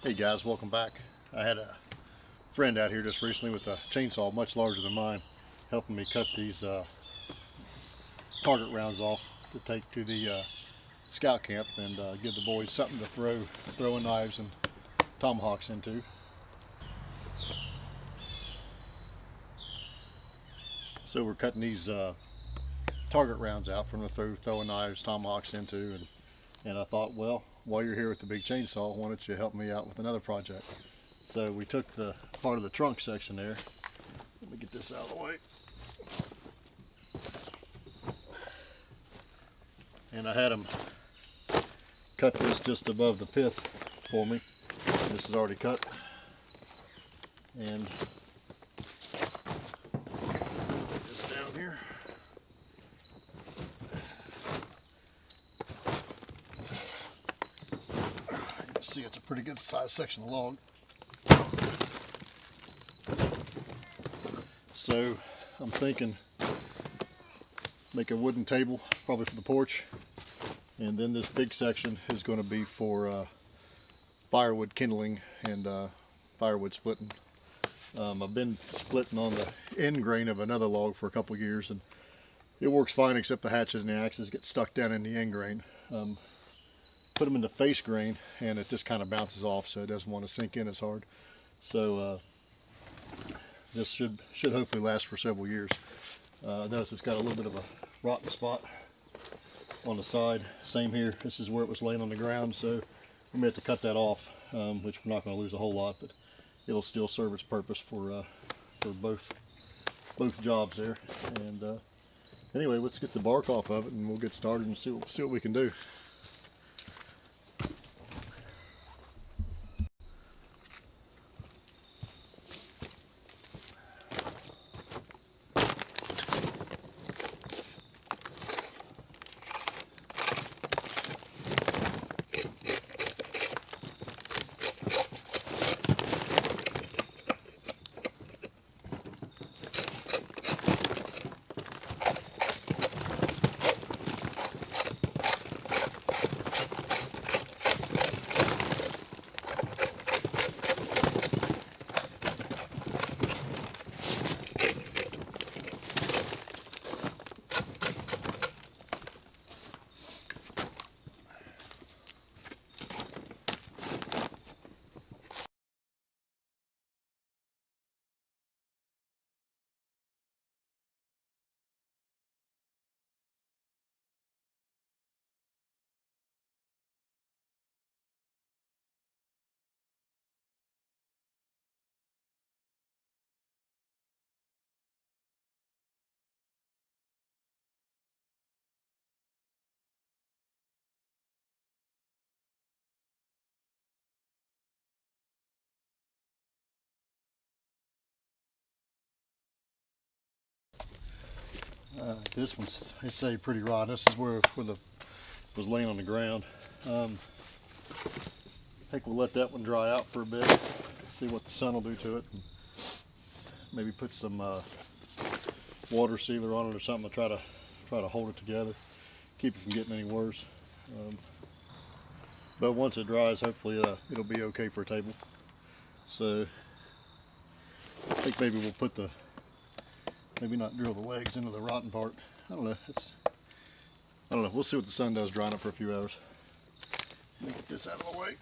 Hey guys, welcome back. I had a friend out here just recently with a chainsaw much larger than mine helping me cut these target rounds off to take to the scout camp and give the boys something to throw throwing knives and tomahawks into. So we're cutting these target rounds out from the throwing knives, tomahawks into, and I thought, well, while you're here with the big chainsaw, why don't you help me out with another project? So we took the part of the trunk section there. Let me get this out of the way. And I had them cut this just above the pith for me. This is already cut. And put this down here. See, it's a pretty good size section of log. So I'm thinking make a wooden table probably for the porch, and then this big section is going to be for firewood kindling and firewood splitting. I've been splitting on the end grain of another log for a couple of years, and it works fine except the hatchet and the axes get stuck down in the end grain. Put them in the face grain and it just kind of bounces off, so it doesn't want to sink in as hard. So this should hopefully last for several years. Notice it's got a little bit of a rotten spot on the side. Same here. This is where it was laying on the ground, so we may have to cut that off, which we're not going to lose a whole lot, but it'll still serve its purpose for both jobs there. And anyway, let's get the bark off of it and we'll get started and see what we can do. This one's, they say, pretty raw. This is where the was laying on the ground. I think we'll let that one dry out for a bit, see what the sun will do to it, and maybe put some water sealer on it or something to try to hold it together, keep it from getting any worse. But once it dries, hopefully it'll be okay for a table. So I think maybe we'll put maybe not drill the legs into the rotten part. I don't know. I don't know. We'll see what the sun does drying up for a few hours. Let me get this out of the way.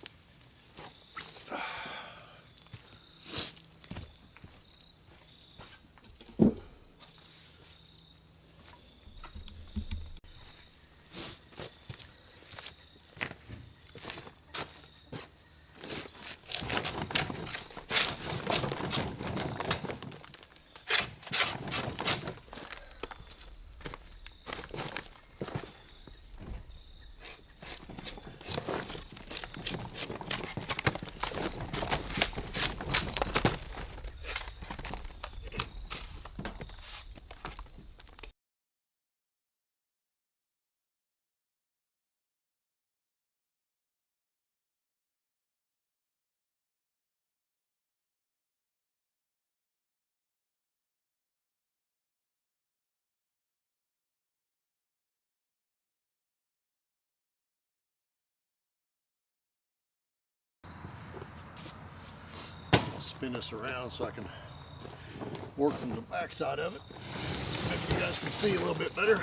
spin this around so I can work from the back side of it. So maybe you guys can see a little bit better.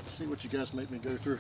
See what you guys make me go through.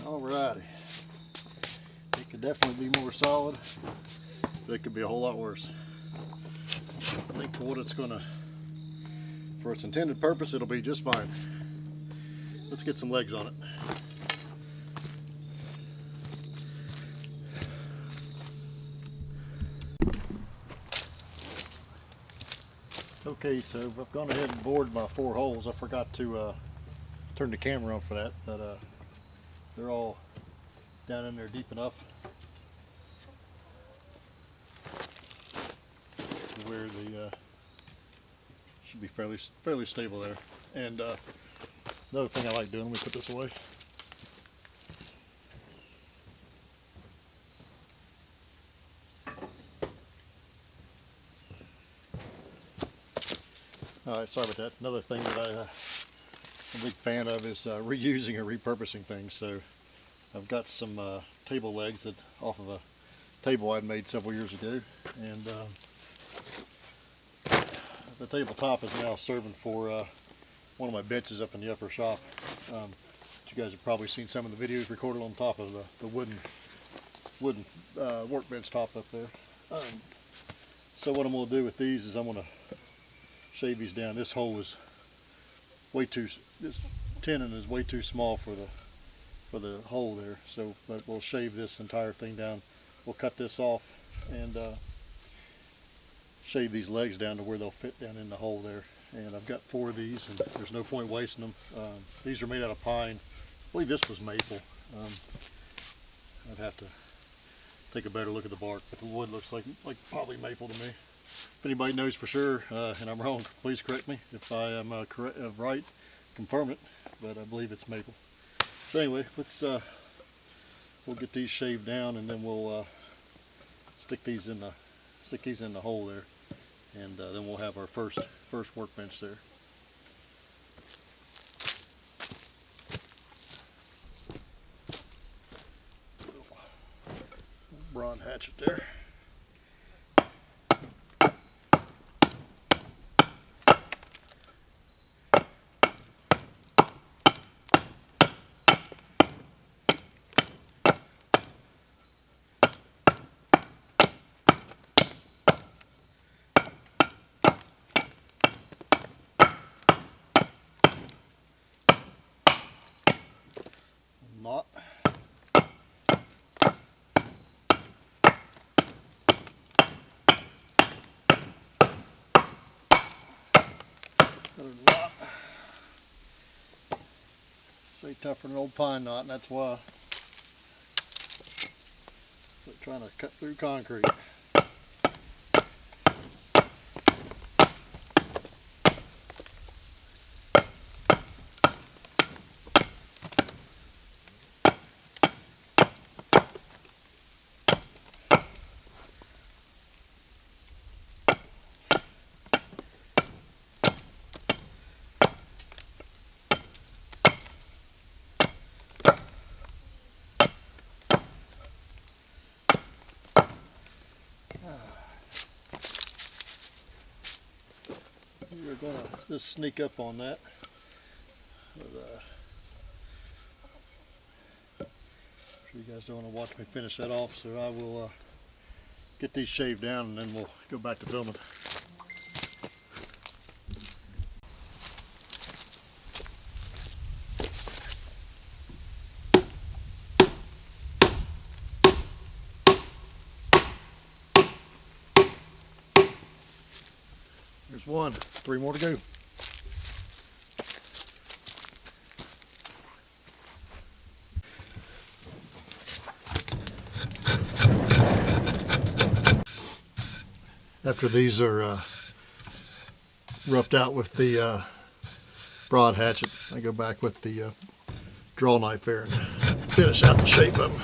Alrighty, it could definitely be more solid, but it could be a whole lot worse. I think for its intended purpose, it'll be just fine. Let's get some legs on it. Okay, so I've gone ahead and bored my 4 holes. I forgot to turn the camera on for that, but they're all down in there deep enough to where the should be fairly stable there. And another thing I like doing, let me put this away. Alright, sorry about that. Another thing that I'm a big fan of is reusing or repurposing things. So I've got some table legs off of a table I'd made several years ago, and the tabletop is now serving for one of my benches up in the upper shop. You guys have probably seen some of the videos recorded on top of the wooden workbench top up there. So what I'm going to do with these is I'm going to shave these down. This hole is this tenon is way too small for the hole there, so but we'll shave this entire thing down. We'll cut this off and shave these legs down to where they'll fit down in the hole there. And I've got 4 of these, and there's no point wasting them. These are made out of pine. I believe this was maple. I'd have to take a better look at the bark, but the wood looks like probably maple to me. If anybody knows for sure and I'm wrong, please correct me. If I am right, confirm it, but I believe it's maple. So anyway, we'll get these shaved down, and then we'll stick these in the hole there, and then we'll have our first workbench there. Brawn hatchet there. Knot. Another knot. Say tougher than an old pine knot, and that's why. It's like trying to cut through concrete. going to just sneak up on that. But, sure you guys don't want to watch me finish that off, so I will get these shaved down and then we'll go back to filming. There's one, 3 more to go. After these are roughed out with the broad hatchet, I go back with the draw knife there and finish out the shape of them.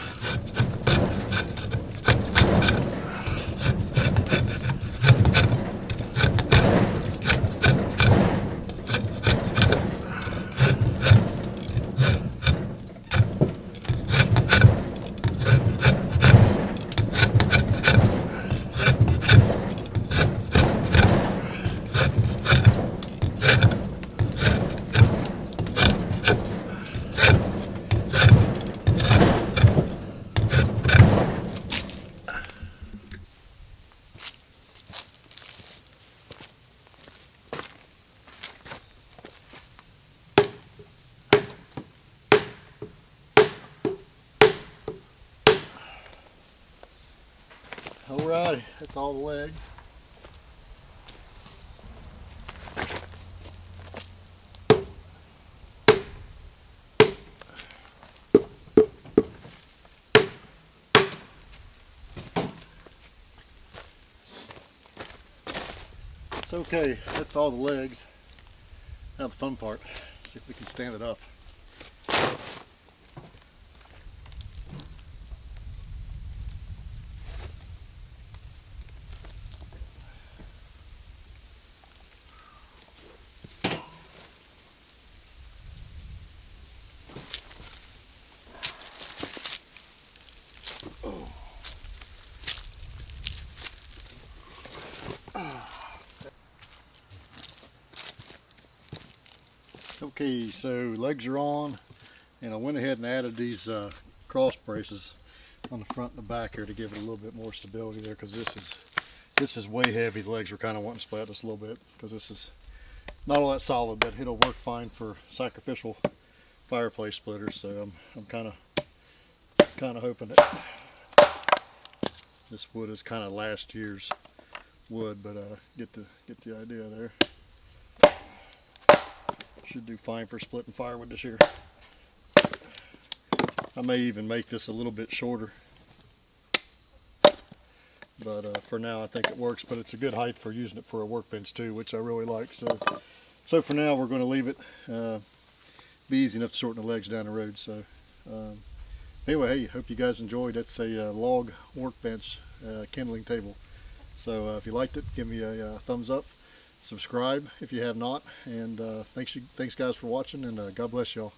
Alrighty, that's all the legs. It's okay, that's all the legs. Now the fun part, see if we can stand it up. Okay, so legs are on, and I went ahead and added these cross braces on the front and the back here to give it a little bit more stability there, because this is way heavy. The legs were kind of wanting to splat just a little bit because this is not all that solid, but it'll work fine for sacrificial fireplace splitters. So I'm kind of hoping that this wood is kind of last year's wood, but get the idea there. Should do fine for splitting firewood this year. I may even make this a little bit shorter, but for now I think it works. But it's a good height for using it for a workbench too, which I really like. So for now we're going to leave it. Be easy enough to shorten the legs down the road. So anyway, hey, hope you guys enjoyed. That's a log workbench kindling table. So if you liked it, give me a thumbs up. Subscribe if you have not, and thanks guys for watching, and God bless y'all.